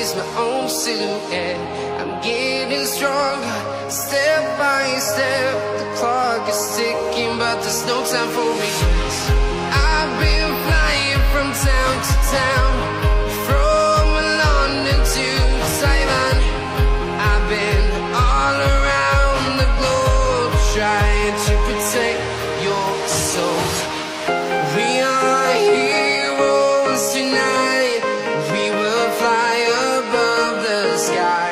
chase my own silhouette. I'm getting stronger, step by step. The clock is ticking, but there's no time for me. I've been flying from town to town, from London to Taiwan. I've been all around the globe, trying to protect your soul. We are heroes tonight. We will fly above the sky.